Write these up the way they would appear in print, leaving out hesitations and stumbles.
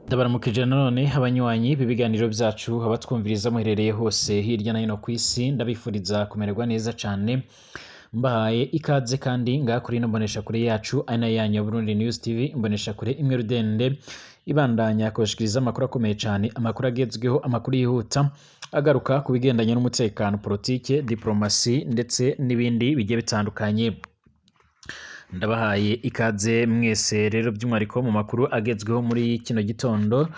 Ndabaramukije nanone abanywanyi b'ibiganiro vyacu abatwumviriza muherereye hose hirya no hino kw'isi ndabifuriza kumererwa neza cane mbahaye ikaze kandi ngaha kuri ino mboneshakure yacu ari nayo yanyu ya Burundi News TV imboneshakure imwe rudende ibandanya kubashikiriza amakuru akomeye cane, amakuru agezweho, amakuru yihuta agaruka ku bigendanye n'umutekano, politike, diplomasi ndetse n'ibindi bigiye bitandukanye. Ndabahaye ikaze mwese rero by'umwariko mu makuru agezweho muri kino gitondo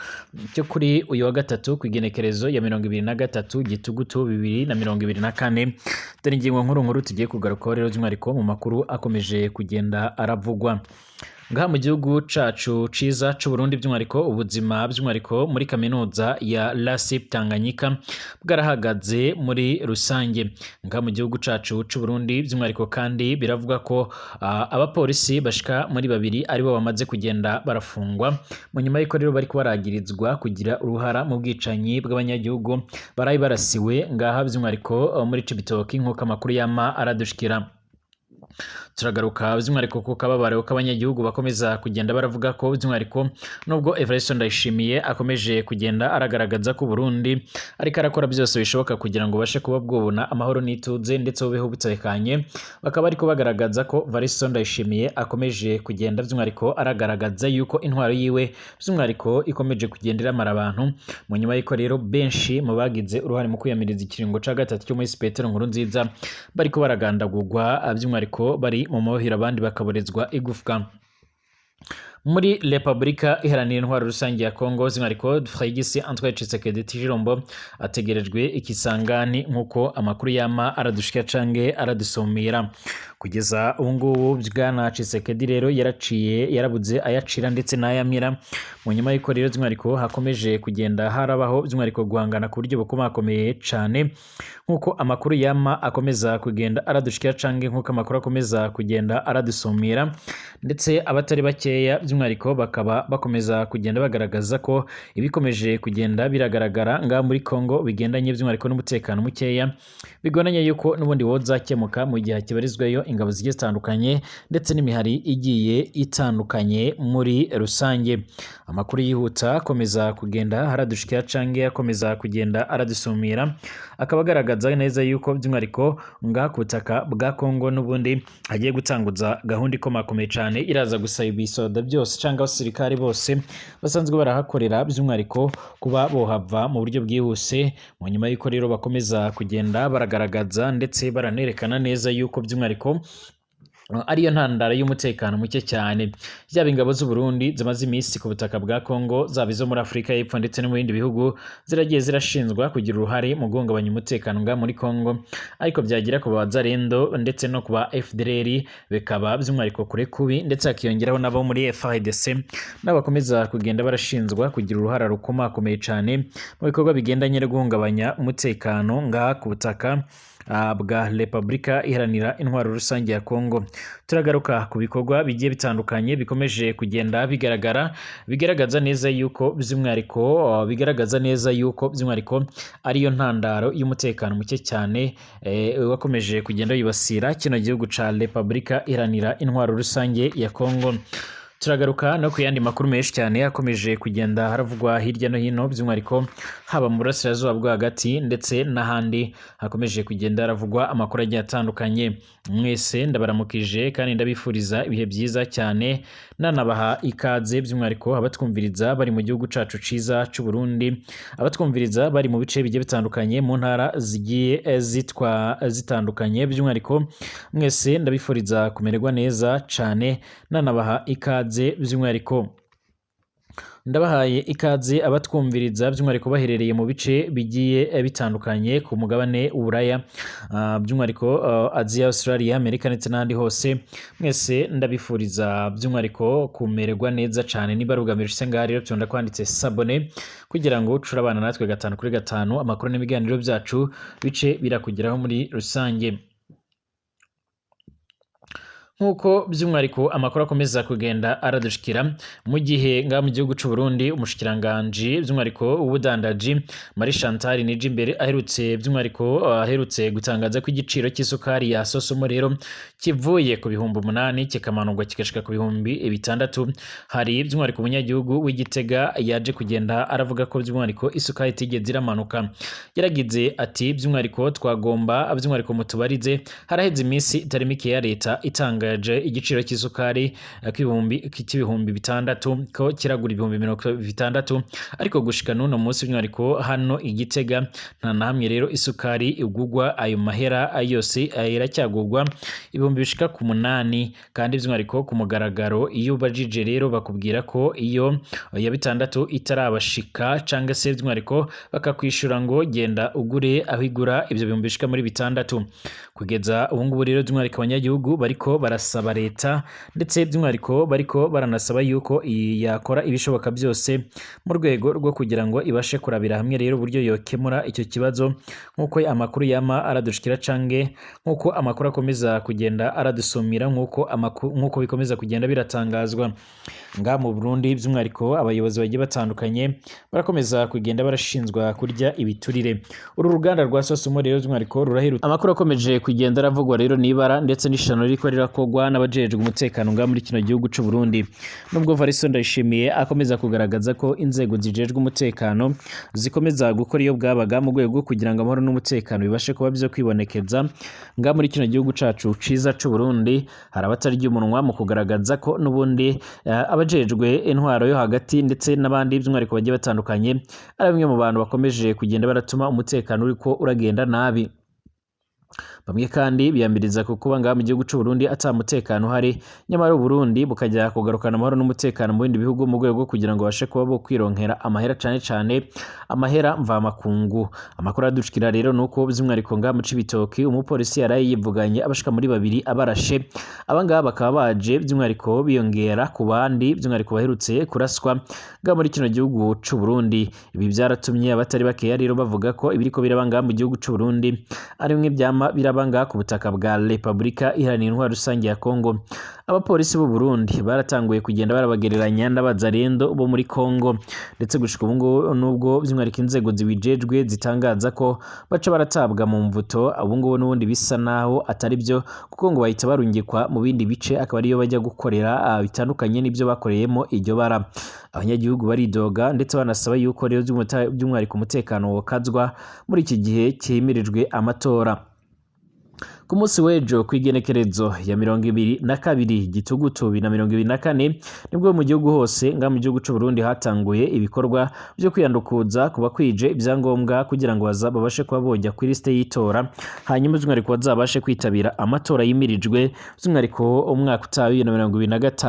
cyo kuri uyu wa gatatu ku igenekerezo ya 23 Gitugutu 2024. Dore ingingo nkuru tugiye kugarukaho rero by'umwariko mu makuru akomeje kugenda aravugwa ngaha mu gihugu cacu ciza c'u Burundi. By'umwariko ubuzima by'umwariko muri kaminuza ya LASIP Tanganyika bwarahagaze muri rusange ngaha mu gihugu cacu c'u Burundi. By'umwariko kandi biravuga ko abapolisi bashika muri babiri aribo bamaze kugenda barafungwa mu nyuma y'iko rero bariko baragirizwa kugira uruhara mu bwicanyi bw'abanyagihugu barayi barasiwe ngaha by'umwariko muri Cibitoke nk'uko amakuru yama aradushikira. Turagaruka by'umwariko ku kababaro k'abanyagihugu bakomeza kugenda baravuga ko by'umwariko nubwo Evariste Ndayishimiye akomeje kugenda aragaragaza ko Burundi ariko arakora byose bishoboka kugira ngo bashe kuba bwobona amahoro n'ituze ndetse bubeho butekanye, bakaba ariko bagaragaza ko Evariste Ndayishimiye akomeje kugenda by'umwariko aragaragaza yuko intwaro yiwe by'umwariko ikomeje kugenda iramara abantu mu nyuma y'iko rero benshi mu bagize uruhare mu kwiyamiriza ikiringo ca gatatu cyo muri Petero Nkurunziza bariko baragandagurwa by'umwariko bari mu mohira abandi bakaborezwa igufwa. Muri Republika Iharanira Intwaro Rusange ya Kongo by'umwariko Félix Antoine Tshisekedi Tshilombo ategerejwe ikisangani nk'uko amakuru yama aradushika cange aradusomera kugeza ubu ngubu. Bwana Tshisekedi rero yarabuze ayacira ndetse n'ayamira mu nyuma y'iko rero by'umwariko hakomeje kugenda harabaho by'umwariko guhangana ku buryo bukomakomeye cane nk'uko amakuru yama akomeza kugenda aradushikira cange nk'uko amakuru akomeza kugenda aradusomera, ndetse abatari bakeya by'umwariko bakaba bakomeza kugenda bagaragaza ko ibikomeje kugenda biragaragara nga muri Kongo bigendanye by'umwariko n'umutekano mukeya bigonanye yuko n'ubundi wozakemuka mu gihe kibarizwayo ingabo zigiye zitandukanye ndetse n'imihari igiye itandukanye muri rusange. Amakuru yihuta akomeza kugenda haradushikira cange akomeza kugenda aradusumira akaba agaragaza neza yuko by'umwariko nga ku butaka bwa Kongo n'ubundi hagiye gutanguza gahunda ikomakomeye cane iraza gusaba ibisoda byose cyangwa abasirikare bose basanzwe barahakorera by'umwariko kuba bohava mu buryo bwihuse mu nyuma y'uko rero bakomeza kugenda baragaragaza ndetse baranerekana neza yuko by'umwariko ariyo ntandaro y'umutekano muke cyane. Yaba ingabo z'u Burundi zimaze iminsi ku butaka bwa Kongo, zaba izo muri Afrika y'Epfo ndetse no mu bindi bihugu ziragiye zirashinzwa kugira uruhare mu guhungabanya umutekano nga muri Kongo, ariko byagira ku bazarendo ndetse no kuba FDLR bikaba by'umwariko kure kubi, ndetse hakiyongeraho nabo muri FARDC nabo bakomeza kugenda barashinzwa kugira uruhara rukomakomeye cyane mu bikorwa bigendanye no guhungabanya umutekano nga ku butaka bwa Republika Iharanira Intwaro Rusange ya Kongo. Turagaruka ku bikorwa bigiye bitandukanye bikomeje kugenda bigaragaza neza yuko by'umwariko ariyo ntandaro y'umutekano muke cyane wakomeje kugenda yibasira kino gihugu ca Republika Iharanira Intwaro Rusange ya Kongo. Turagaruka no ku yandi makuru menshi cyane akomeje kugenda haravugwa hirya no hino by'umwariko haba mu burasirazuba bwo hagati ndetse n'ahandi hakomeje kugenda haravugwa amakuru agiye atandukanye. Mwese ndabaramukije kandi ndabifuriza ibihe byiza cyane, nanabaha ikaze by'umwariko abatwumviriza bari mu gihugu cacu ciza c'u Burundi, abatwumviriza bari mu bice bigiye bitandukanye mu ntara zigiye zitandukanye. By'umwariko mwese ndabifuriza kumererwa neza cane, nanabaha ikaze by'umwariko. Ndabahaye ikaze abatwumviriza by'umwariko baherereye mu bice bigiye bitandukanye ku mugabane Uburaya, by'umwariko Aziya, Australia, Amerika ndetse n'ahandi hose. Mwese ndabifuriza by'umwariko kumererwa neza cane. Niba rugamije ngaha rero cyonda kwanditse sabone kugira ngo ucurabana natwe 5 kuri 5 amakuru n'ibiganiro byacu bice birakugeraho muri rusange. nk'uko by'umwihariko amakuru akomeza kugenda aradushikira mu gihe ngaha mu gihugu cy'u Burundi umushikiranganji by'umwihariko ubudandaji Marie Chantal Nijimbere aherutse gutangaza ko igiciro cy'isukari ya Sosumo rero kivuye ku bihumbi 8 kikamanurwa kigashika ku bihumbi 6. Hari by'umwihariko umunyagihugu w'Igitega yaje kugenda aravuga ko by'umwihariko isukari itigeze iramanuka, yaragize ati by'umwihariko twagomba by'umwihariko mutubarize haraheze iminsi itari mike ya leta itanga igiciro cy'isukari k'ibihumbi 6 ko kiragura ibihumbi 60, ariko gushika n'uno munsi by'umwihariko hano Igitega nta namwe rero isukari igugwa ayo mahera yose iracyagugwa ibihumbi bishika ku 8, kandi by'umwihariko ku mugaragaro iyo ubajije rero bakubwira ko iyo ya 6 itarabashika canga se by'umwihariko bakakwishura ngo genda ugure aho igura ibyo bihumbi bishika muri 6. Kugeza ubu ngubu rero by'umwihariko abanyagihugu bariko barasaba leta ndetse by'umwihariko bariko baranasaba yuko yakora ibishoboka byose mu rwego rwo kugira ngo ibashe kurabira hamwe rero uburyo yokemura icyo kibazo, nk'uko amakuru yama aradushikira cange nk'uko amakuru akomeza kugenda aradusumira nk'uko bikomeza kugenda biratangazwa ngaha mu Burundi. By'umwihariko abayobozi bagiye batandukanye barakomeza kugenda barashinzwa kurya ibiturire. Uru ruganda rwa Sosumo rero by'umwihariko ruraherutse amakuru akomeje kugenda aravugwa rero nibara ndetse n'ishano riko rirakogwa n'abajejwe umutekano ngaha muri kino gihugu cy'u Burundi. Nubwo Varisto Ndayishimiye akomeza kugaragaza ko inzego zijejwe umutekano zikomeza gukora iyo bwabaga mu rwego kugira ngo amahoro n'umutekano bibashe kuba byo kwibonekeza ngaha muri kino gihugu cacu ciza cy'u Burundi, hari abatarya umunwa mu kugaragaza ko n'ubundi abajejwe intwaro yo hagati ndetse n'abandi by'umwihariko bagiye batandukanye ari bamwe mu bantu bakomeje kugenda baratuma umutekano uriko uragenda nabi. Bamwe kandi biyamiriza ko kuba ngaha mu gihugu cy'u Burundi atamutekano hari, nyamara Burundi bukajya kugarukana amahoro n'umutekano mu bindi bihugu mu rwego kugira ngo bashe kuba bo kwironkera amahera cyane amahera mvamakungu. Amakuru adushikira rero nuko by'umwihariko ngaha mu Cibitoki umupolisi yaraye yivuganye abashika muri 2 abarashe, abangaba bakaba baje by'umwihariko biyongera ku bandi by'umwihariko baherutse kuraswa ngaha muri kino gihugu cy'u Burundi. Ibi byaratumye abatari bakeya rero bavuga ko ibiriko biraba ngaha mu gihugu cy'u Burundi ari bimwe byama birabanga ku butaka bwa Repubulika Iharanira Intwaro Rusange ya Kongo. Abapolisi b'u Burundi baratanguye kugenda barabagereranya n'abazarendo bo muri Kongo, ndetse gushika ubu ngubu nubwo by'umwihariko inzego zibijejwe zitangaza ko baca baratabwa mu mvuto, ubu ngubu n'ubundi bisa naho atari byo, kuko ngo bahita barungikwa mu bindi bice akaba ariyo bajya gukorera bitandukanye n'ibyo bakoreyemo iryo bara. Abanyagihugu baridoga ndetse banasaba yuko rero by'umwihariko umutekano wokazwa muri iki gihe cyimirijwe amatora. Ku munsi w'ejo kw'igenekerezo ya 22 Gitugutu 2024 nibwo mu gihugu hose ngaha mu gihugu cy'u Burundi hatanguye ibikorwa byo kwiyandukuza kuba kwije ibyangombwa kugira ngo babashe kuba bojya kuri liste y'itora, hanyuma by'umwihariko bazabashe kwitabira amatora yimirijwe by'umwihariko umwaka utaha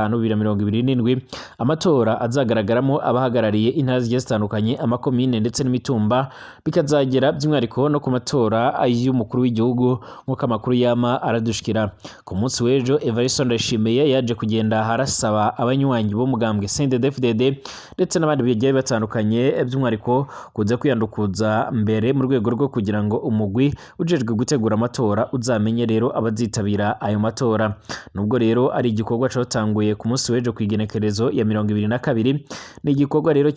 2025-2027, amatora azagaragaramo abahagarariye intara zigiye zitandukanye, amakomine ndetse n'imitumba, bikazagera by'umwihariko no ku matora y'umukuru w'igihugu nk'uko amakuru yama aradushikira. Ku munsi w'ejo Varisto Ndayishimiye yaje kugenda harasaba abanywanyi bo mugambwe CNDD-FDD ndetse n'abandi bigiye batandukanye by'umwihariko kuza kwiyandukuza mbere mu rwego rwo kugira ngo umugwi ujejwe gutegura amatora uzamenye rero abazitabira ayo matora. Nubwo rero ari igikorwa cyatanguye ku munsi w'ejo kw'igenekerezo ya 22, ni igikorwa rero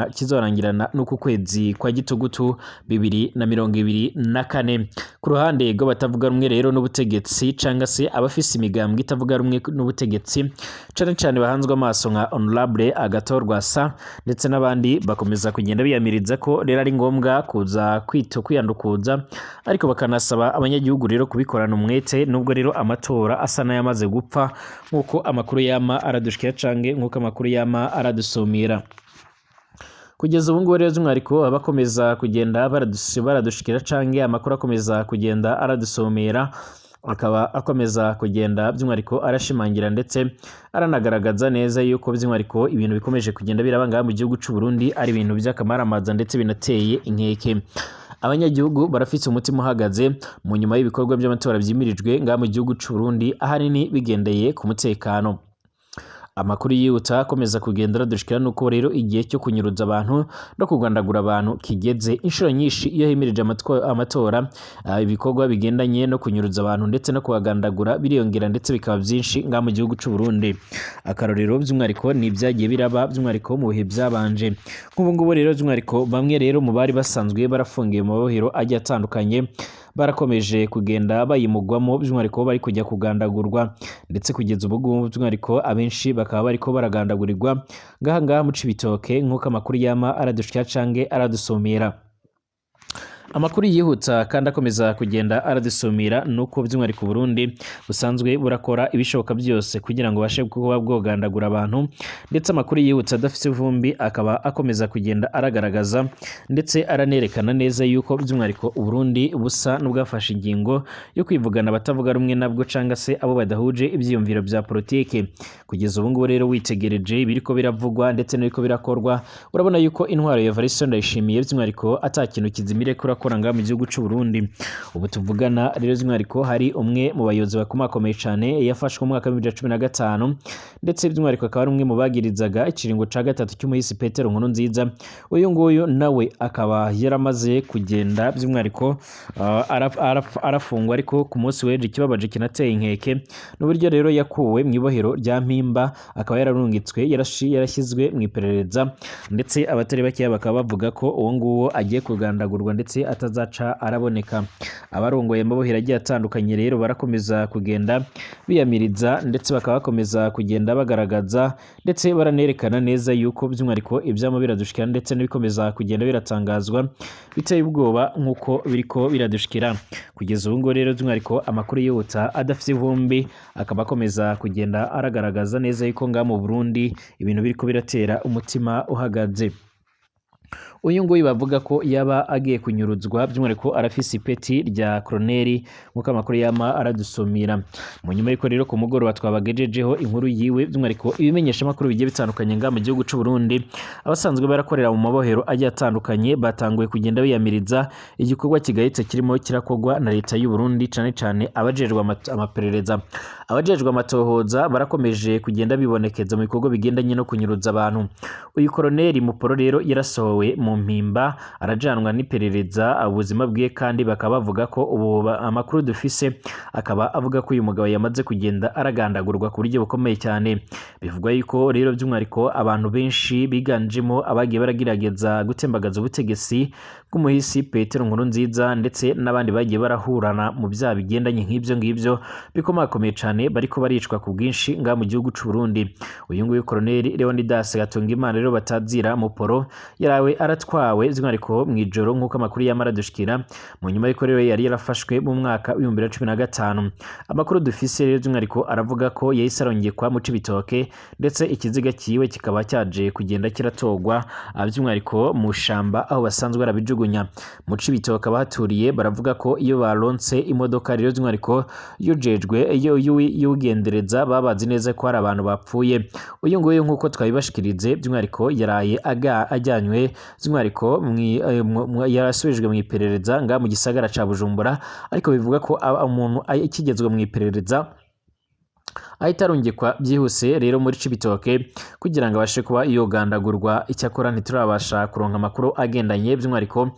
kizorangirana n'uku kwezi kwa Gitugutu 2024. Ku ruhande rwo batavuga rumwe rero n'ubutegetsi canga se abafise imigambwe itavuga rumwe n'ubutegetsi cyane bahanzwe amaso nka Honorable Agathon Rwasa ndetse n'abandi bakomeza kugenda biyamiriza ko rero ari ngombwa kuza kwiyandukuza, ariko bakanasaba abanyagihugu rero kubikorana umwete, nubwo rero amatora asa n'ayamaze gupfa nk'uko amakuru yama aradushikira cange nk'uko amakuru yama aradusumira. Kugeza ubu ngubu rero by'umwihariko abakomeza kugenda baradushikira cange amakuru akomeza kugenda aradusomera, akaba akomeza kugenda by'umwihariko arashimangira ndetse aranagaragaza neza yuko by'umwihariko ibintu bikomeje kugenda birabanga mu gihugu cy'u Burundi ari ibintu by'akamaramaza ndetse binateye inkeke. Abanyagihugu barafite umutima uhagaze mu nyuma y'ibikorwa by'amatora byimirijwe ngaha mu gihugu cy'u Burundi, ahanini bigendeye ku mutekano. Amakuru yihuta akomeza kugenda aradushikira nuko rero igihe cyo kunyuruza abantu no kugandagura abantu kigeze. Inshuro nyinshi iyo himirije amatora ibikorwa bigendanye no kunyuruza abantu ndetse no kubagandagura biriyongera ndetse bikaba byinshi nga mu gihugu cy'u Burundi. Akarorero by'umwariko ni ibyagiye biraba by'umwariko mu bihe byabanje. Nk'ubu ngubu rero by'umwariko bamwe rero mu bari basanzwe barafungiye mu mabohero agiye atandukanye barakomeje kugenda bayimugwamo by'umwariko bari kujya kugandagurwa, ndetse kugeza ubu ngubu by'umwariko abenshi bakaba bariko baragandagurirwa ngaha mu Cibitoke nk'uko amakuru yama aradushikira canke aradusomera. Amakuru yihuta kandi akomeza kugenda aradusumira nuko by'umwariko Burundi busanzwe burakora ibishoboka byose kugira ngo bashe kuba bwogandagura abantu, ndetse amakuru yihuta adafite ivumbi akaba akomeza kugenda aragaragaza ndetse aranerekana neza yuko by'umwariko Burundi busa n'ubwafashe ingingo yo kwivugana abatavuga rumwe nabwo canga se abo badahuje ivyiyumviro bya politike. Kugeza ubu ngubu rero witegereje biriko biravugwa ndetse n'ibiko birakorwa, urabona yuko intwaro ya Evariste Ndayishimiye by'umwariko atakintu kizimire kuranga mu gihugu cy'u Burundi. Ubu tuvugana rero by'umwariko hari umwe mu bayobozi bakomakomeye cyane yafashwe mu mwaka wa 2015, ndetse by'umwariko akaba ari umwe mu bagirizaga ikiringo ca gatatu cy'umuhisi Petero Nkurunziza. Uyu nguyu nawe akaba yaramaze kugenda by'umwariko arafungwa, ariko ku munsi w'ejo ikibabaje kinateye inkeke n'uburyo rero yakuwe mu ibohero rya Mpimba, akaba yararungitswe yarashyizwe mu iperereza, ndetse abatari bakeya bakaba bavuga ko uwo nguwo agiye kugandagurwa ndetse atazaca araboneka. Abarongoye amabohero agiye atandukanye rero barakomeza kugenda biyamiriza, ndetse bakaba bakomeza kugenda bagaragaza ndetse baranerekana neza yuko by'umwariko ibyamo biradushikira ndetse n'ibikomeza kugenda biratangazwa biteye ubwoba nk'uko biriko biradushikira. Kugeza ubu ngo rero by'umwariko amakuru yihuta adafite ivumbi akaba akomeza kugenda aragaragaza neza yuko nga mu Burundi ibintu biriko biratera umutima uhagaze. Uyu nguyu bavuga ko yaba agiye kunyuruzwa by'umwariko arafise ipeti rya koloneli nk'uko amakuru yama aradusumira. Mu nyuma y'uko rero ku mugoroba twabagejejeho inkuru yiwe by'umwariko ibimenyesha makuru bigiye bitandukanye nga mu gihugu cy'u Burundi, abasanzwe barakorera mu mabohero agiye atandukanye batanguye kugenda biyamiriza igikorwa kigayitse kirimo kirakogwa na leta y'u Burundi, cyane cyane abajejwe amaperereza. Abajejwe amatohoza barakomeje kugenda bibonekeza mu bikorwa bigendanye no kunyuruza abantu. Uyu koloneli Muporo rero yarasohowe mu Mpimba arajanwa n'iperereza ubuzima bwiye, kandi bakaba bavuga ko ubu amakuru dufise akaba avuga ko uyu mugabo yamaze kugenda aragandagurwa ku buryo bukomeye cyane. Bivugwa yuko rero by'umwariko abantu benshi biganjemo abagiye baragerageza gutembagaza ubutegetsi bw'umuhisi Petero Nkurunziza, ndetse n'abandi bagiye barahurana mu byaha bigendanye nk'ibyo ngibyo bikomakomeye cyane bariko baricwa ku bwinshi nga mu gihugu cy'u Burundi. Uyu nguyu koloneli Leonidas Gatungimana rero batazira Muporo yarawe aratwawe by'umwariko mu ijoro nk'uko amakuru yamara dushikira, mu nyuma y'uko rero yari yarafashwe mu mwaka wa 2015. Amakuru dufise rero by'umwariko aravuga ko yahise arongekwa mu Cibitoke, ndetse ikiziga kiwe kikaba cyaje kugenda kiratogwa by'umwariko mu shamba aho basanzwe barabijugunya. Mu Cibitoke abahaturiye baravuga ko iyo baronse imodoka rero by'umwariko yujejwe yugendereza babazi neza ko hari abantu bapfuye. Uyu nguyu nk'uko twabibashikirize by'umwariko yaraye ajyanywe by'umwariko yarasubijwe mu iperereza nga mu gisagara ca Bujumbura, ariko bivuga ko umuntu ikigezwe mu iperereza ahita arungikwa byihuse rero muri Cibitoke kugira ngo abashe kuba yogandagurwa. Icyakora ntiturabasha kuronka amakuru agendanye by'umwariko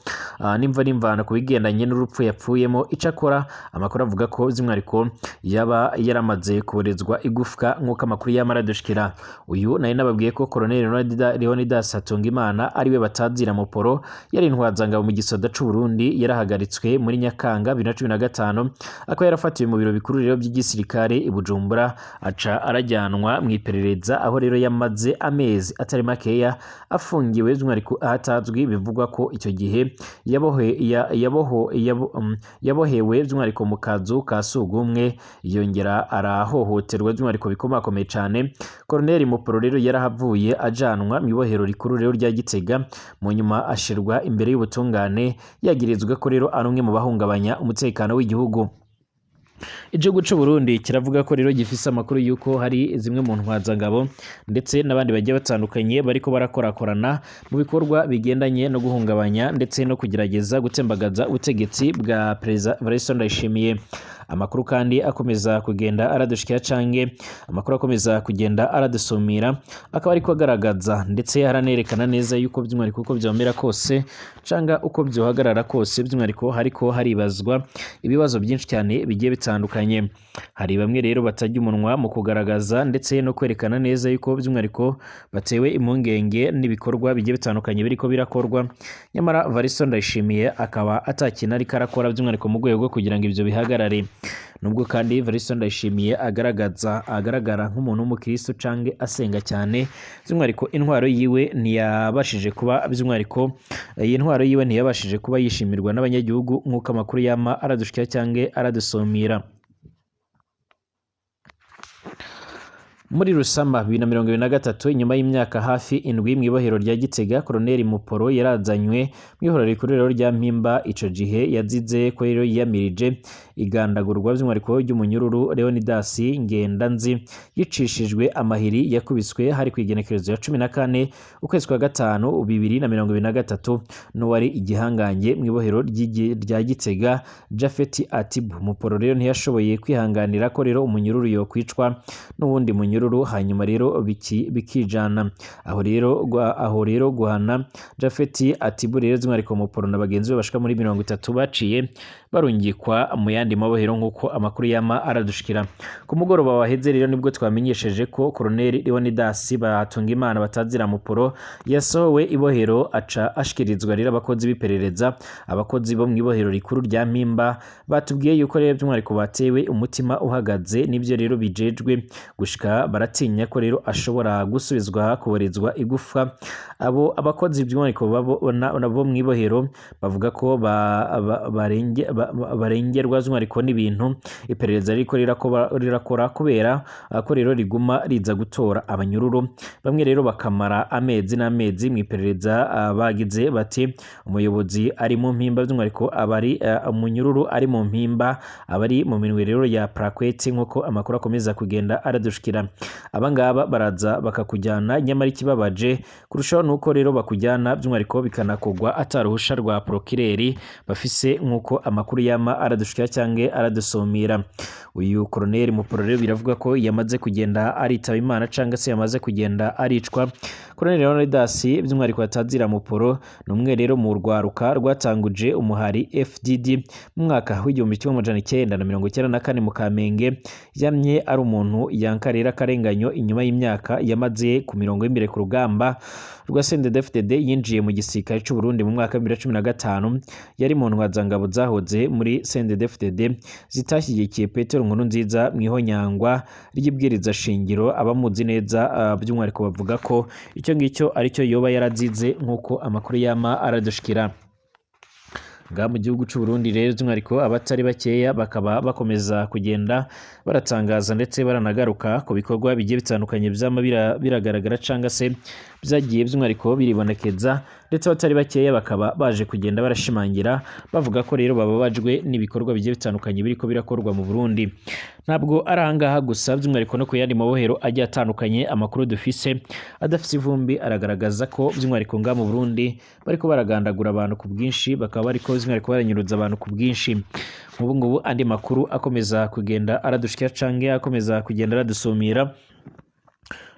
nimva n'imvana ku bigendanye n'urupfu yapfuyemo. Icyakora amakuru avuga ko by'umwariko yaba yaramaze kuborezwa igufwa nk'uko amakuru yamara dushikira. Uyu nari nababwiye ko Colonel Leonidas Hatungimana ariwe batazira Muporo yari intwazangabo mu gisoda c'u Burundi, yarahagaritswe muri Nyakanga 2015 akaba yarafatiwe mu biro bikuru rero by'igisirikare i Bujumbura, aca arajyanwa mu iperereza aho rero yamaze amezi atari makeya afungiwe by'umwariko ahatazwi. Bivugwa ko icyo gihe yabohewe by'umwariko mu kazu ka sugumwe, yongera arahohoterwa by'umwariko bikomakomeye cyane. Colonel Muporo rero yarahavuye ajanwa mu ibohero rikuru rero rya Gitega, mu nyuma ashirwa imbere y'ubutungane yagirizwe ko rero ari umwe mu bahungabanya umutekano w'igihugu. Igihugu cy'u Burundi kiravuga ko rero gifise amakuru yuko hari zimwe mu ntwazangabo ndetse n'abandi bagiye batandukanye bariko barakorakorana mu bikorwa bigendanye no guhungabanya ndetse no kugerageza gutembagaza ubutegetsi bwa Perezida Evariste Ndayishimiye. amakuru kandi akomeza kugenda aradushikira canke amakuru akomeza kugenda aradusumira akaba ariko agaragaza ndetse haranerekana neza yuko by'umwihariko uko byomera kose canga uko byohagarara kose by'umwihariko hariko haribazwa ibibazo byinshi cyane bigiye bitandukanye. Hari bamwe rero batajya umunwa mu kugaragaza ndetse no kwerekana neza yuko by'umwihariko batewe impungenge n'ibikorwa bigiye bitandukanye biriko birakorwa, nyamara Varisto Ndayishimiye akaba atakina ariko arakora by'umwihariko mu rwego kugira ngo ibyo bihagarare. Nubwo kandi Varisto Ndayishimiye agaragara nk'umuntu w'umukristo canke asenga cyane, by'umwihariko intwaro yiwe ntiyabashije kuba yishimirwa n'abanyagihugu nk'uko amakuru yama aradushikira canke aradusumira. Muri Rusama 2023 inyuma y'imyaka hafi indwi mw'ibohero rya Gitega, Koloneli Muporo yarazanywe mw'ihorero rikuru rya Mpimba. Ico gihe yazize ko rero yiyamirije igandagurwa by'umwihariko ry'umunyururu Leonidas Ngendanzi yicishijwe amahiri yakubiswe hari kwigenekerezo ya 14 ukwezi kwa gatanu 2023 n'uwari igihangange mw'ibohero rya Gitega Japhet Atibu. Muporo rero ntiyashoboye kwihanganira ko rero umunyururu yokwicwa n'ubundi munyururu hanyuma rero bikijana aho rero guhana Japhet Atibu rero by'umwihariko Muporo na bagenzi be bashika muri 30 baciye barungikwa mu yandi mabohero nk'uko amakuru yama aradushikira. Ku mugoroba waheze rero nibwo twamenyesheje ko Koloneli Leonidas Batungimana batazira Muporo yasohowe ibohero aca ashikirizwa rero abakozi b'iperereza. Abakozi bo mu ibohero rikuru rya Mpimba batubwiye yuko rero by'umwihariko batewe umutima uhagaze n'ibyo rero bijejwe gushika baratinya ko rero ashobora gusubizwa kuborezwa igufa. Abo abakozi by'umwihariko bo mu ibohero bavuga ko barengerwa by'umwihariko n'ibintu iperereza ariko rirakora kubera ko rero riguma riza gutora abanyururu. Bamwe rero bakamara amezi n'amezi mu iperereza. Bagize bati umuyobozi ari mu Mpimba by'umwihariko abari umunyururu ari mu Mpimba abari mu minwe rero ya Prakweti nk'uko amakuru akomeza kugenda aradushikira. Abangaba baraza bakakujyana, nyamara ikibabaje kurushaho nuko rero bakujyana by'umwihariko bikanakogwa ataruhusha rwa prokireri bafise nk'uko amakuru yama aradushikira cyangwa aradusumira. Uyu Koloneli Muporo rero biravuga ko yamaze kugenda aritaba Imana cyangwa se yamaze kugenda aricwa. Koloneli Leonidas by'umwihariko atazira Muporo n'umwe rero mu rwaruka rwatanguje umuhari FDD mu mwaka w'1994 mu Kamenge. Yamye ari umuntu yankarira akarenganyo inyuma y'imyaka yamaze ku mirongo y'imbere ku rugamba rwa CNDD-FDD. Yinjiye mu gisirikare cy'u Burundi mu mwaka wa 2015. Yari mu ntwazangabo zahoze muri CNDD-FDD zitashyigikiye Petero Nkurunziza mu ihonyangwa ry'ibwiriza shingiro. Abamuzi neza by'umwihariko bavuga ko icyo ngicyo aricyo yoba yarazize nk'uko amakuru yama aradushikira. Mu gihugu cy'u Burundi rero by'umwihariko abatari bakeya bakaba bakomeza kugenda baratangaza ndetse baranagaruka ku bikorwa bigiye bitandukanye byama biragaragara cyangwa se byagiye by'umwihariko biribonekeza, ndetse abatari bakeya bakaba baje kugenda barashimangira bavuga ko rero bababajwe n'ibikorwa bigiye bitandukanye biriko birakorwa mu Burundi. Ntabwo ari ahangaha gusa by'umwihariko no ku yandi mabohero agiye atandukanye. Amakuru dufise adafise ivumbi aragaragaza ko by'umwihariko nga mu Burundi bariko baragandagura abantu ku bwinshi, bakaba bariko by'umwihariko baranyuruza abantu ku bwinshi. Nk'ubu ngubu andi makuru akomeza kugenda aradushikira canke akomeza kugenda aradusumira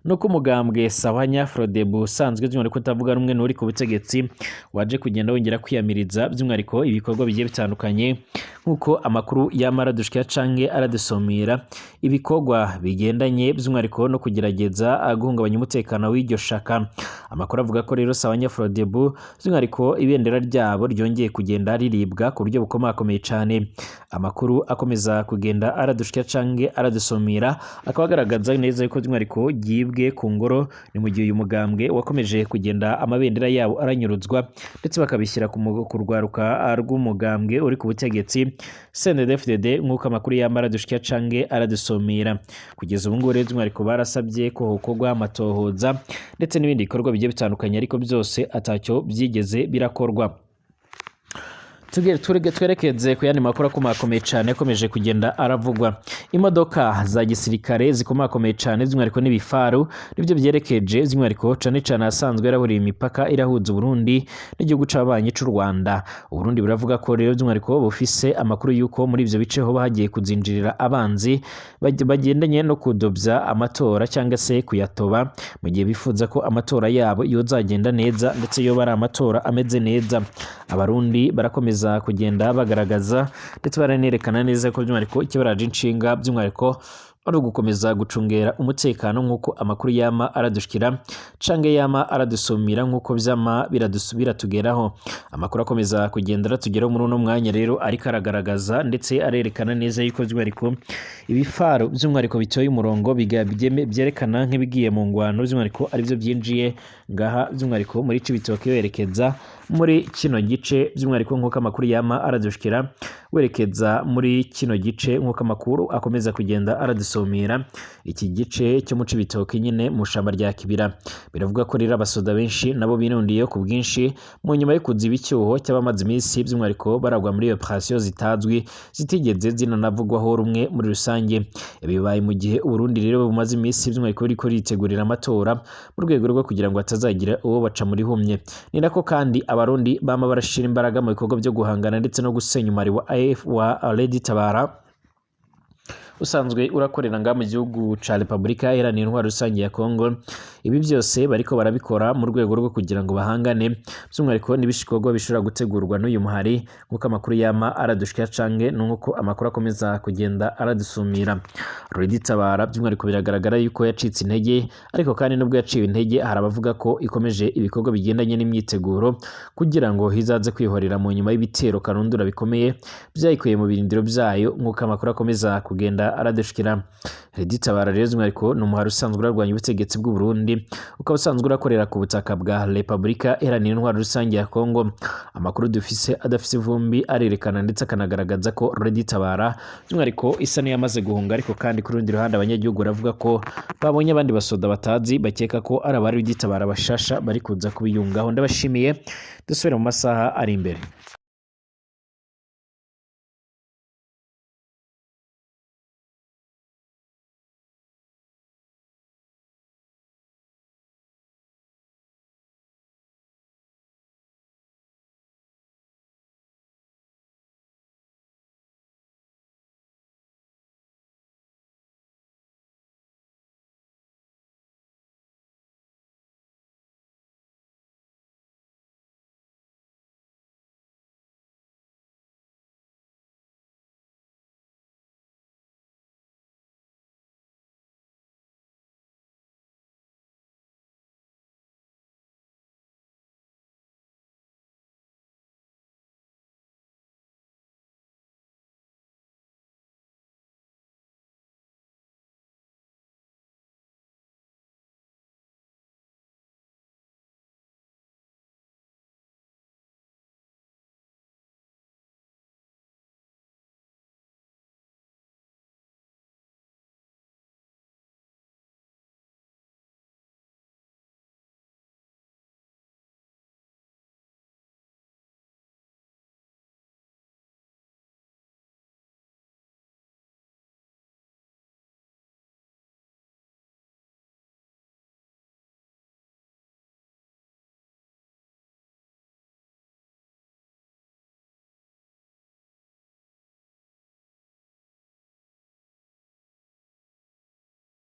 nuko umugambwe Sahwanya Frodebu usanzwe by'umwihariko utavuga rumwe n'uri ku butegetsi waje kugenda wongera kwiyamiriza by'umwihariko ibikorwa bigiye bitandukanye nk'uko amakuru yamara dushikira canke aradusomera ibikorwa bigendanye by'umwihariko no kugerageza guhungabanya umutekano w'iryo shaka. Amakuru avuga ko rero Sahwanya Frodebu by'umwihariko ibendera ryabo ryongeye kugenda riribwa ku buryo bukomakomeye cyane. Amakuru akomeza kugenda aradushikira canke aradusomera akaba agaragaza neza yuko by'umwihariko yibwe ku ngoro, ni mu gihe uyu mugambwe wakomeje kugenda amabendera yabo aranyuruzwa ndetse bakabishyira ku rwaruka rw'umugambwe uri ku butegetsi CNDD-FDD nk'uko amakuru yamara dushikira canke aradusomera. Kugeza ubu ngubu rero by'umwihariko barasabye ko hokorwa amatohoza ndetse n'ibindi bikorwa bigiye bitandukanye, ariko byose atacyo byigeze birakorwa. twerekeze ku yandi makuru akomakomeye cyane yakomeje kugenda aravugwa. Imodoka za gisirikare zikomakomeye cyane by'umwihariko n'ibifaru nibyo byerekeje by'umwihariko cyane cyane asanzwe yarahuriye imipaka irahuza Burundi n'igihugu c'abanyi c'u Rwanda. Uburundi buravuga ko rero by'umwihariko bufise amakuru yuko muri ivyo bice ho bahagiye kuzinjirira abanzi bagendanye no kudobya amatora cyangwa se kuyatoba mu gihe bifuza ko amatora yabo yozagenda neza ndetse yo bari amatora ameze neza. Abarundi barakomeza kugenda bagaragaza ndetse baranerekana neza ko by'umwihariko ikibaraje inshinga by'umwihariko ari ugukomeza gucungera umutekano nk'uko amakuru yama aradushikira canke yama aradusumira nk'uko vyama biratugeraho. Amakuru akomeza kugenda aratugeraho muri uno mwanya rero ariko aragaragaza ndetse arerekana neza yuko by'umwihariko ibifaru by'umwihariko bitoye umurongo byerekana nk'ibigiye mu ngwano by'umwihariko arivyo byinjiye ngaha by'umwihariko muri Cibitoke berekeza muri kino gice by'umwihariko nk'uko amakuru yama aradushikira werekeza muri kino gice nk'uko amakuru akomeza kugenda aradusomera iki gice cyo mu Cibitoke nyine mu shamba rya Kibira. Biravuga ko rero abasoda benshi nabo binundiye ku bwinshi mu nyuma yo kuziba icyuho cy'abamaze iminsi by'umwihariko baragwa muri operation zitazwi zitigeze zinanavugwaho rumwe muri rusange. Bibaye mu gihe Uburundi rero bumaze iminsi by'umwihariko buriko ritegurira amatora mu rwego rwo kugira ngo atazagira uwo baca muri humye. Ni nako kandi abarundi bama barashira imbaraga mu bikorwa byo guhangana ndetse no gusenya umari wa Lady Tabara usanzwe urakorera nga mu gihugu ca Republika Iharanira Intwaro Rusange ya Kongo. Ibi byose bariko barabikora mu rwego rwo kugira ngo bahangane by'umwihariko n'ibishikorwa bishobora gutegurwa n'uyu muhari nk'uko amakuru yama aradushikira canke n'uko amakuru akomeza kugenda aradusumira. Lady Tabara by'umwihariko biragaragara yuko yacitse intege, ariko kandi nubwo yaciwe intege hari abavuga ko ikomeje ibikorwa bigendanye n'imyiteguro kugira ngo hizaze kwihorera mu nyuma y'ibitero karundura bikomeye byayikuye mu birindiro byayo nk'uko amakuru akomeza kugenda aradushikira. Lady Tabara rero by'umwihariko ni umuhari usanzwe urarwanya ubutegetsi bw'u Burundi, ukaba usanzwe urakorera ku butaka bwa Republika Iharanira Intwaro Rusange ya Kongo. Amakuru dufise adafise ivumbi arerekana ndetse akanagaragaza ko Lady Tabara by'umwihariko isa n'iyamaze guhunga, ariko kandi ku rundi ruhande abanyagihugu baravuga ko babonye abandi basoda batazi bakeka ko ari abari Lady Tabara bashasha bari kuza kubiyungaho. Ndabashimiye, dusubire mu masaha ari imbere.